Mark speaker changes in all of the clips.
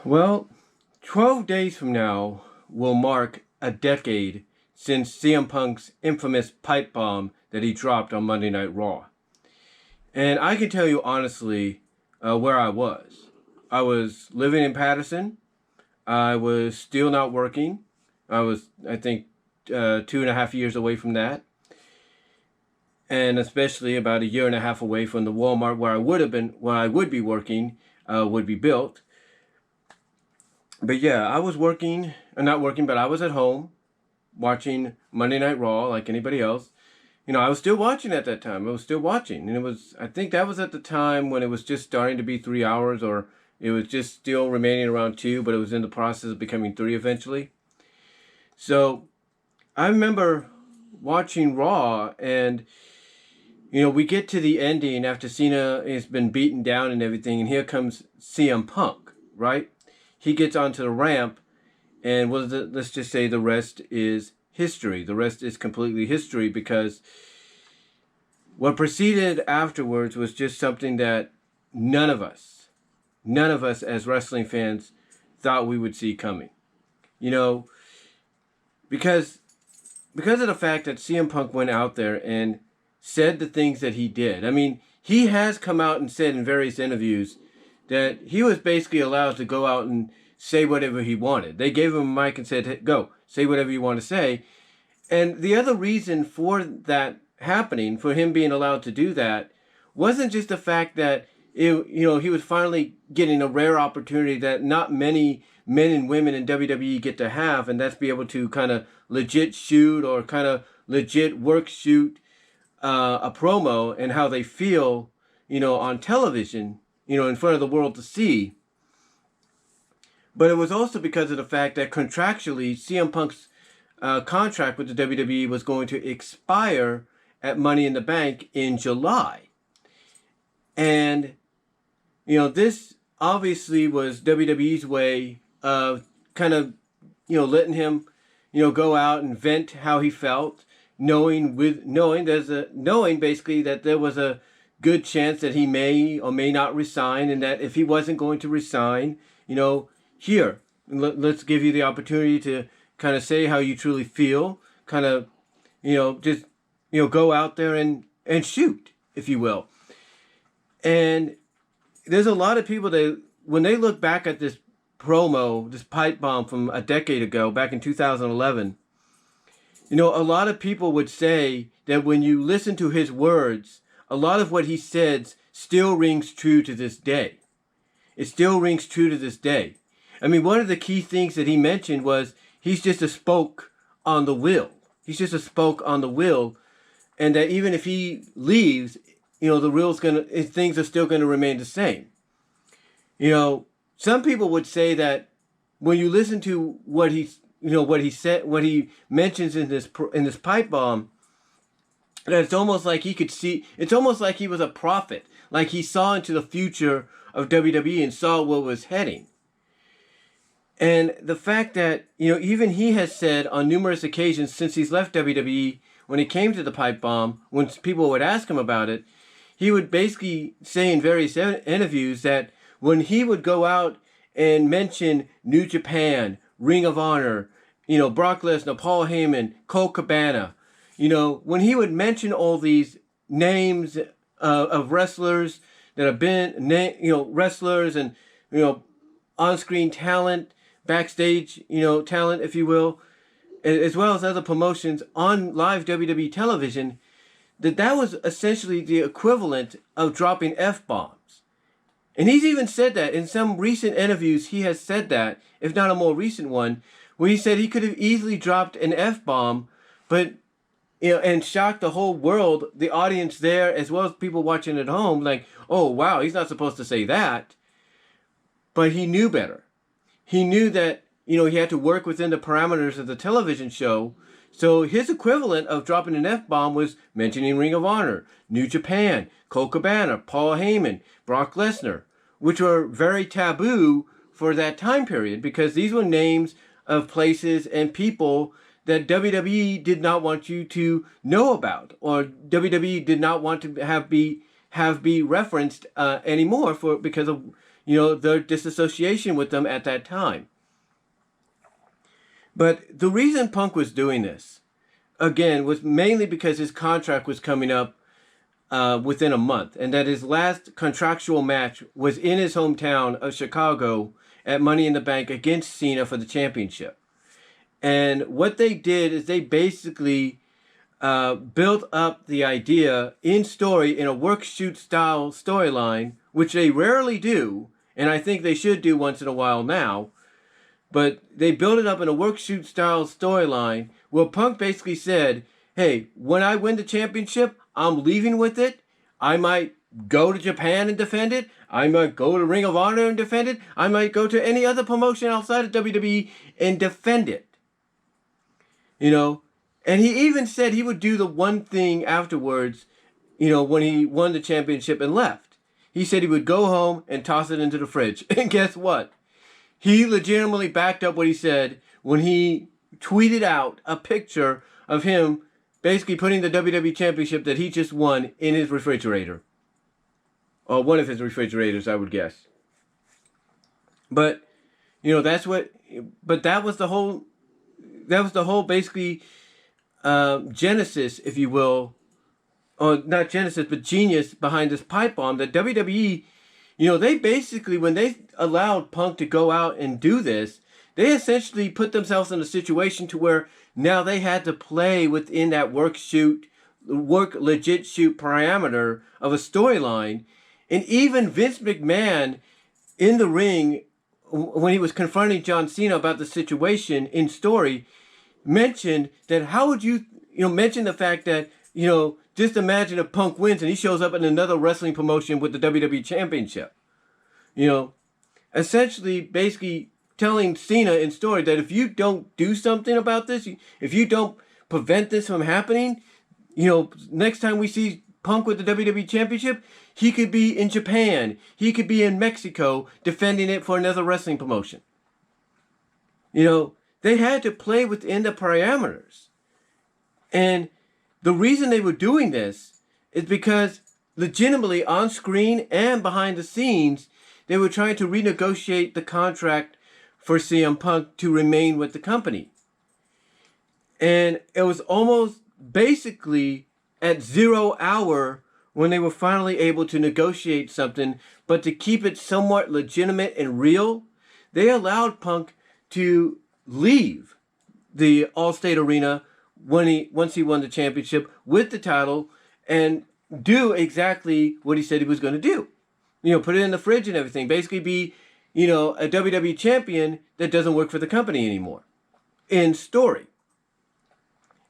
Speaker 1: Well, 12 days from now will mark a decade since CM Punk's infamous pipe bomb that he dropped on Monday Night Raw. And I can tell you honestly where I was. I was living in Patterson. I was still not working. I was, I think, 2.5 years away from that. And especially about a year and a half away from the Walmart where I would be working, would be built. But yeah, I was working, not working, but I was at home watching Monday Night Raw like anybody else. I was still watching at that time. I was still watching. And I think that was at the time when it was just starting to be 3 hours, or it was just still remaining around 2, but it was in the process of becoming 3 eventually. So I remember watching Raw, and we get to the ending after Cena has been beaten down and everything, and here comes CM Punk, right? He gets onto the ramp, and let's just say the rest is history. The rest is completely history, because what proceeded afterwards was just something that none of us as wrestling fans thought we would see coming. Because of the fact that CM Punk went out there and said the things that he did. I mean, he has come out and said in various interviews that he was basically allowed to go out and say whatever he wanted. They gave him a mic and said, hey, go, say whatever you want to say. And the other reason for that happening, for him being allowed to do that, wasn't just the fact that he was finally getting a rare opportunity that not many men and women in WWE get to have, and that's be able to kind of legit shoot or kind of legit work shoot a promo and how they feel, on television, in front of the world to see. But it was also because of the fact that contractually, CM Punk's contract with the WWE was going to expire at Money in the Bank in July. And, this obviously was WWE's way of kind of, letting him, go out and vent how he felt, knowing basically that there was a good chance that he may or may not resign, and that if he wasn't going to resign, here, let's give you the opportunity to kind of say how you truly feel, kind of, just, go out there and shoot, if you will. And there's a lot of people that, when they look back at this promo, this pipe bomb from a decade ago, back in 2011, a lot of people would say that when you listen to his words, a lot of what he said still rings true to this day. It still rings true to this day. I mean, one of the key things that he mentioned was he's just a spoke on the wheel. He's just a spoke on the wheel, and that even if he leaves, the wheel's things are still gonna remain the same. Some people would say that when you listen to what he mentions in this pipe bomb, that it's almost like he could see. It's almost like he was a prophet, like he saw into the future of WWE and saw where it was heading. And the fact that, even he has said on numerous occasions since he's left WWE, when it came to the pipe bomb, when people would ask him about it, he would basically say in various interviews that when he would go out and mention New Japan, Ring of Honor, Brock Lesnar, Paul Heyman, Colt Cabana, when he would mention all these names of wrestlers that have been, wrestlers and, on-screen talent, backstage, talent, if you will, as well as other promotions on live WWE television, that was essentially the equivalent of dropping F-bombs. And he's even said that in some recent interviews. He has said that, if not a more recent one, where he said he could have easily dropped an F-bomb, but, and shocked the whole world, the audience there, as well as people watching at home, like, oh, wow, he's not supposed to say that. But he knew better. He knew that, he had to work within the parameters of the television show. So his equivalent of dropping an F-bomb was mentioning Ring of Honor, New Japan, Colt Cabana, Paul Heyman, Brock Lesnar, which were very taboo for that time period, because these were names of places and people that WWE did not want you to know about, or WWE did not want to have be referenced anymore, because of their disassociation with them at that time. But the reason Punk was doing this, again, was mainly because his contract was coming up within a month, and that his last contractual match was in his hometown of Chicago at Money in the Bank against Cena for the championship. And what they did is they basically built up the idea in story in a work-shoot style storyline, which they rarely do, and I think they should do once in a while now. But they built it up in a work-shoot style storyline where Punk basically said, hey, when I win the championship, I'm leaving with it. I might go to Japan and defend it. I might go to Ring of Honor and defend it. I might go to any other promotion outside of WWE and defend it. And he even said he would do the one thing afterwards, when he won the championship and left. He said he would go home and toss it into the fridge. And guess what? He legitimately backed up what he said when he tweeted out a picture of him basically putting the WWE Championship that he just won in his refrigerator. Or one of his refrigerators, I would guess. But, that was the whole basically genesis, if you will, or not genesis, but genius behind this pipe bomb that WWE, they basically, when they allowed Punk to go out and do this, they essentially put themselves in a situation to where now they had to play within that work legit shoot parameter of a storyline. And even Vince McMahon in the ring, when he was confronting John Cena about the situation in story, mentioned that how would you mention the fact that, just imagine if Punk wins and he shows up in another wrestling promotion with the WWE Championship. Essentially, basically telling Cena in story that if you don't do something about this, if you don't prevent this from happening, next time we see Punk with the WWE Championship, he could be in Japan. He could be in Mexico defending it for another wrestling promotion. They had to play within the parameters. And the reason they were doing this is because legitimately on screen and behind the scenes, they were trying to renegotiate the contract for CM Punk to remain with the company. And it was almost basically at 0 hour when they were finally able to negotiate something, but to keep it somewhat legitimate and real, they allowed Punk to leave the Allstate Arena once he won the championship with the title and do exactly what he said he was going to do. Put it in the fridge and everything. Basically be, a WWE champion that doesn't work for the company anymore. In story.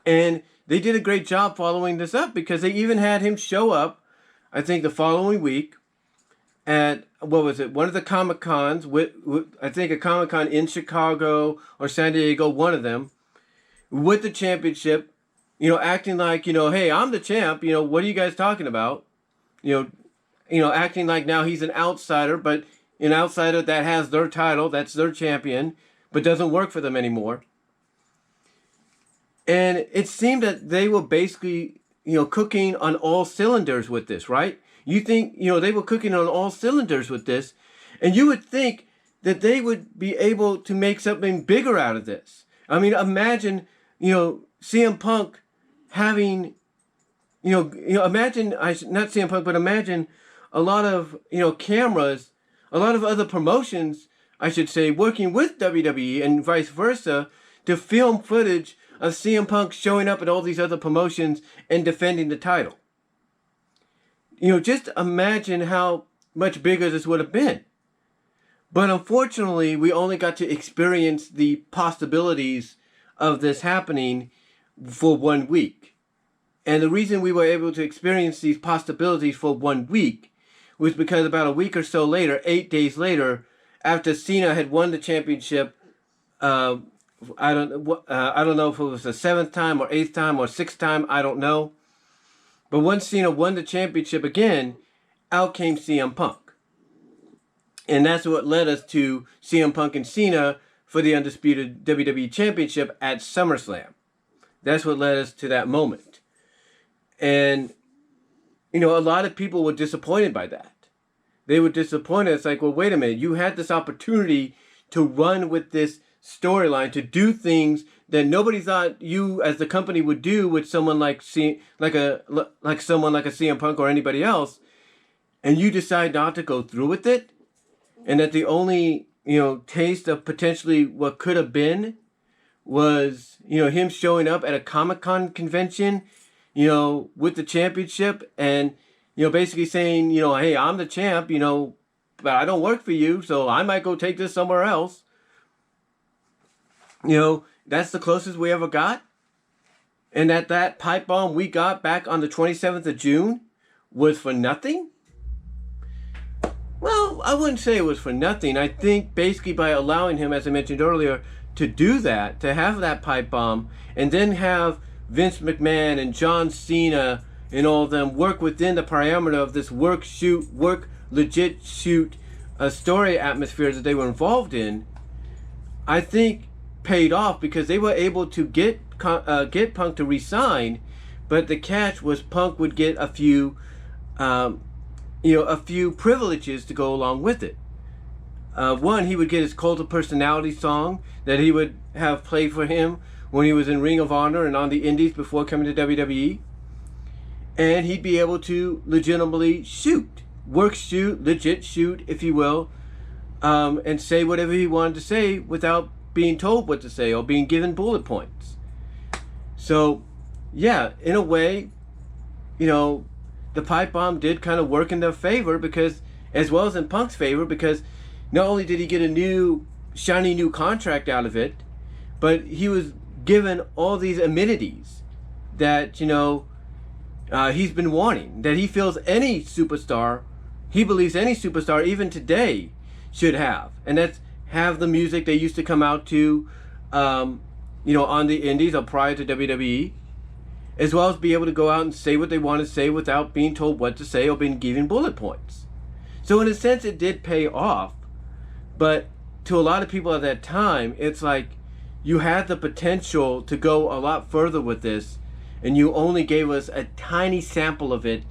Speaker 1: And they did a great job following this up because they even had him show up, I think the following week, at, one of the Comic-Cons, I think a Comic-Con in Chicago or San Diego, one of them, with the championship, acting like, hey, I'm the champ, what are you guys talking about? Acting like now he's an outsider, but an outsider that has their title, that's their champion, but doesn't work for them anymore. And it seemed that they were basically, cooking on all cylinders with this, right? You think, they were cooking on all cylinders with this, and you would think that they would be able to make something bigger out of this. I mean, imagine, CM Punk having, imagine, not CM Punk, but imagine a lot of, cameras, a lot of other promotions, I should say, working with WWE and vice versa to film footage of CM Punk showing up at all these other promotions and defending the title. Just imagine how much bigger this would have been. But unfortunately, we only got to experience the possibilities of this happening for 1 week. And the reason we were able to experience these possibilities for 1 week was because about a week or so later, 8 days later, after Cena had won the championship, I don't know if it was the 7th time or 8th time or 6th time, I don't know. But once Cena won the championship again, out came CM Punk. And that's what led us to CM Punk and Cena for the undisputed WWE Championship at SummerSlam. That's what led us to that moment. And, a lot of people were disappointed by that. they were disappointed. It's like, well, wait a minute, you had this opportunity to run with this storyline, to do things that nobody thought you as the company would do with someone like someone like a CM Punk or anybody else, and you decide not to go through with it, and that the only taste of potentially what could have been was him showing up at a Comic-Con convention, with the championship, and basically saying, hey, I'm the champ, but I don't work for you, so I might go take this somewhere else. That's the closest we ever got. And that pipe bomb we got back on the 27th of June was for nothing? Well, I wouldn't say it was for nothing. I think basically by allowing him, as I mentioned earlier, to do that, to have that pipe bomb, and then have Vince McMahon and John Cena and all of them work within the parameter of this work, legit shoot story atmosphere that they were involved in, I think paid off, because they were able to get Punk to resign, but the catch was Punk would get a few privileges to go along with it. One, he would get his Cult of Personality song that he would have played for him when he was in Ring of Honor and on the Indies before coming to WWE. And he'd be able to legitimately legit shoot, if you will, and say whatever he wanted to say without being told what to say or being given bullet points. So, yeah, in a way, the pipe bomb did kind of work in their favor, because, as well as in Punk's favor, because not only did he get a new, shiny new contract out of it, but he was given all these amenities that, he's been wanting, that he feels he believes any superstar, even today, should have. And that's have the music they used to come out to, on the Indies or prior to WWE, as well as be able to go out and say what they want to say without being told what to say or being given bullet points. So in a sense, it did pay off. But to a lot of people at that time, it's like you had the potential to go a lot further with this, and you only gave us a tiny sample of it,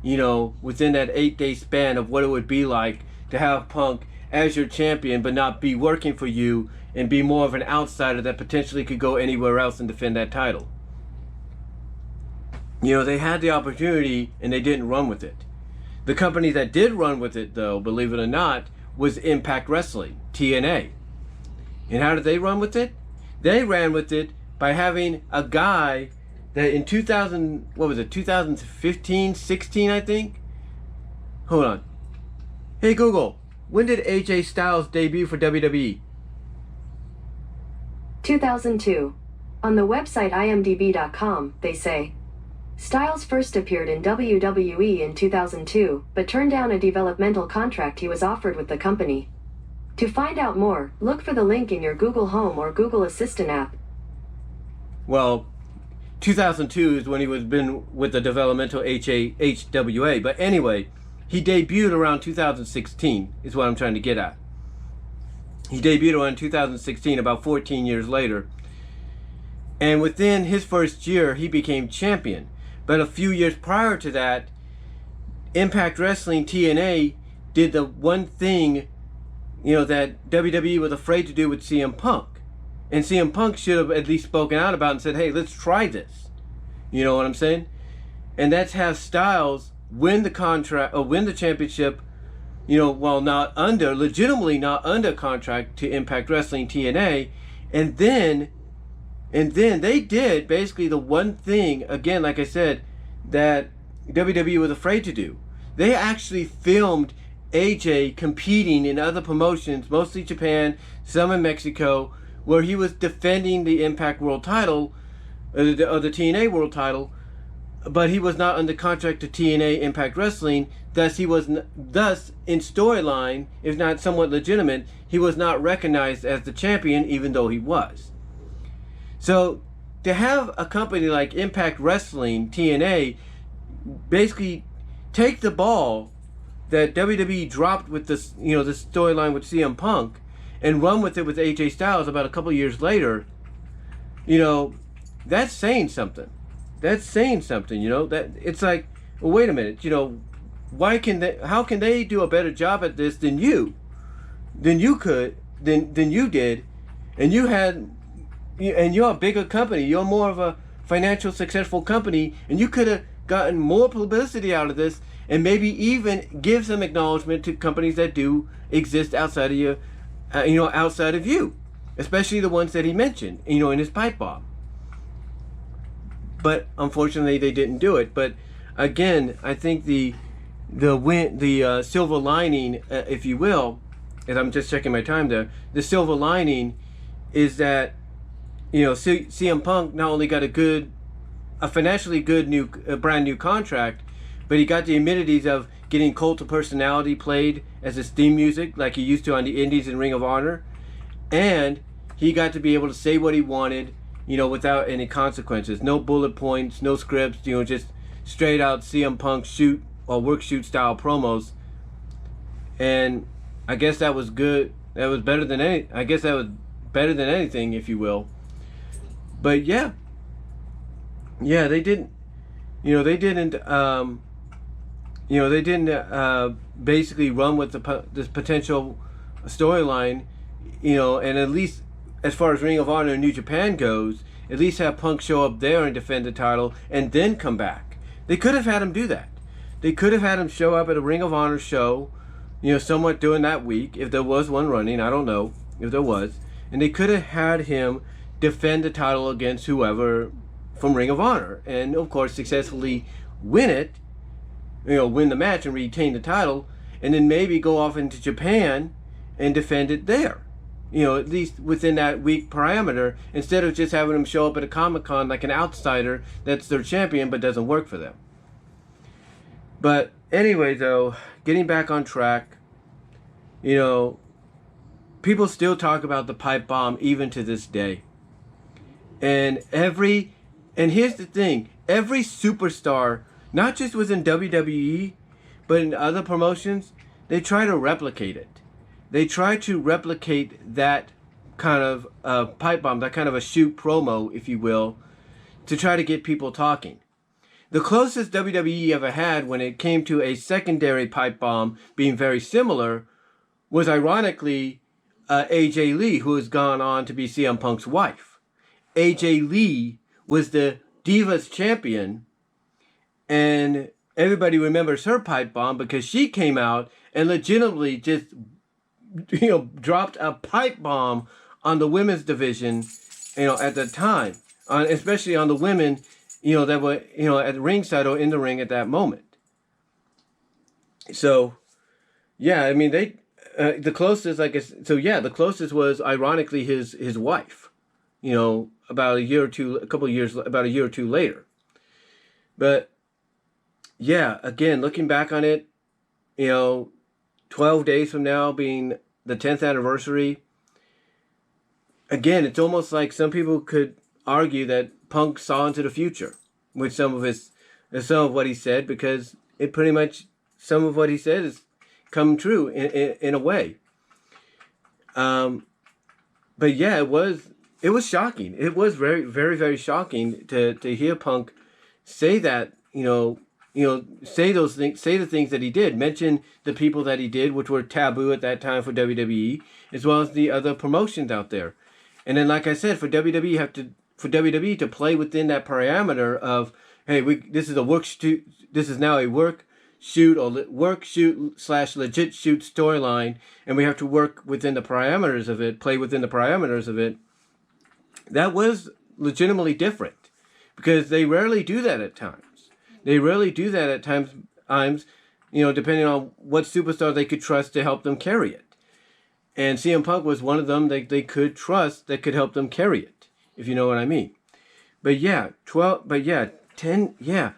Speaker 1: within that 8-day span of what it would be like to have Punk as your champion, but not be working for you and be more of an outsider that potentially could go anywhere else and defend that title. They had the opportunity and they didn't run with it. The company that did run with it, though, believe it or not, was Impact Wrestling, TNA. And how did they run with it? They ran with it by having a guy that in 2015, 16, I think? Hold on. Hey Google, when did AJ Styles debut for WWE?
Speaker 2: 2002. On the website imdb.com, they say, Styles first appeared in WWE in 2002, but turned down a developmental contract he was offered with the company. To find out more, look for the link in your Google Home or Google Assistant app.
Speaker 1: Well, 2002 is when he was been with the developmental HWA. But anyway, he debuted around 2016 is what I'm trying to get at. He debuted around 2016, about 14 years later. And within his first year, he became champion. But a few years prior to that, Impact Wrestling, TNA, did the one thing, that WWE was afraid to do with CM Punk. And CM Punk should have at least spoken out about it and said, hey, let's try this. You know what I'm saying? And that's have Styles win the contract, or win the championship, while legitimately not under contract to Impact Wrestling, TNA. And then they did basically the one thing, again, like I said, that WWE was afraid to do. They actually filmed AJ competing in other promotions, mostly Japan, some in Mexico, where he was defending the Impact World title, or the TNA World title, but he was not under contract to TNA Impact Wrestling. Thus, he was in storyline, if not somewhat legitimate, he was not recognized as the champion, even though he was. So to have a company like Impact Wrestling, TNA, basically take the ball that WWE dropped with this, this storyline with CM Punk, and run with it with AJ Styles about a couple years later, that's saying something. That's saying something, that it's like, well, wait a minute, how can they do a better job at this than you did, and you're a bigger company. You're more of a financial successful company, and you could have gotten more publicity out of this, and maybe even give some acknowledgement to companies that do exist outside of you, outside of you, especially the ones that he mentioned, in his pipe bomb. But unfortunately, they didn't do it. But again, I think the silver lining, if you will, as I'm just checking my time there, the silver lining is that CM Punk not only got a financially good brand new contract, but he got the amenities of getting Cult of Personality played as his theme music like he used to on the Indies and Ring of Honor, and he got to be able to say what he wanted, without any consequences. No bullet points, no scripts, just straight out CM Punk shoot or work shoot style promos. And I guess that was good. That was better than anything, if you will. But yeah, they didn't. They didn't basically run with this potential storyline. And at least as far as Ring of Honor and New Japan goes, at least have Punk show up there and defend the title and then come back. They could have had him do that. They could have had him show up at a Ring of Honor show, somewhat during that week, if there was one running. I don't know if there was. And they could have had him defend the title against whoever from Ring of Honor. And, of course, successfully win it, win the match and retain the title. And then maybe go off into Japan and defend it there. At least within that week parameter, instead of just having them show up at a Comic-Con like an outsider that's their champion but doesn't work for them. But anyway, though, getting back on track, people still talk about the pipe bomb even to this day. And here's the thing, every superstar, not just within WWE, but in other promotions, they try to replicate it. They try to replicate that kind of pipe bomb, that kind of a shoot promo, if you will, to try to get people talking. The closest WWE ever had when it came to a secondary pipe bomb being very similar was ironically AJ Lee, who has gone on to be CM Punk's wife. AJ Lee was the Divas champion, and everybody remembers her pipe bomb because she came out and legitimately just dropped a pipe bomb on the women's division, at the time, especially on the women, that were, at ringside or in the ring at that moment. So, yeah, I mean, the closest, the closest was ironically his wife, about a year or two later. But yeah, again, looking back on it, 12 days from now being the 10th anniversary, again, it's almost like some people could argue that Punk saw into the future with some of what he said, because it pretty much, some of what he said has come true in a way. But yeah, it was shocking. It was very, very, very shocking to hear Punk say that, say those things, say the things that he did, mention the people that he did, which were taboo at that time for WWE, as well as the other promotions out there. And then, like I said, for WWE to play within that parameter of, hey, this is now a work shoot / legit shoot storyline, and we have to work within the parameters of it, play within the parameters of it. That was legitimately different, because they rarely do that at times. Depending on what superstar they could trust to help them carry it. And CM Punk was one of them that they could trust that could help them carry it, if you know what I mean. But yeah, 10, yeah.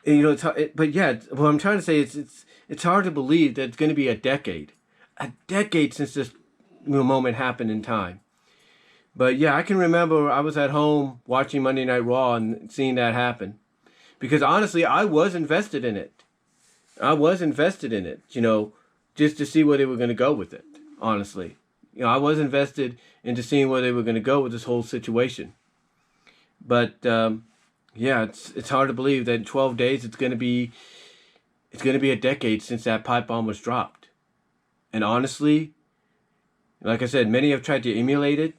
Speaker 1: What I'm trying to say is it's hard to believe that it's going to be a decade since this moment happened in time. But yeah, I can remember I was at home watching Monday Night Raw and seeing that happen. Because honestly, I was invested in it. Just to see where they were going to go with it, honestly. I was invested into seeing where they were going to go with this whole situation. But, yeah, it's hard to believe that in 12 days it's going to be it's going to be a decade since that pipe bomb was dropped. And honestly, like I said, many have tried to emulate it,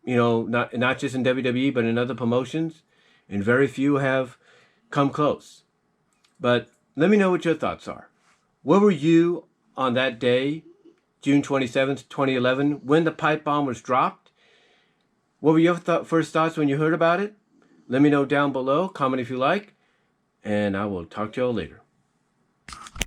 Speaker 1: not just in WWE, but in other promotions, and very few have come close. But let me know what your thoughts are. Where were you on that day, June 27th, 2011, when the pipe bomb was dropped? What were your first thoughts when you heard about it? Let me know down below. Comment if you like. And I will talk to y'all later.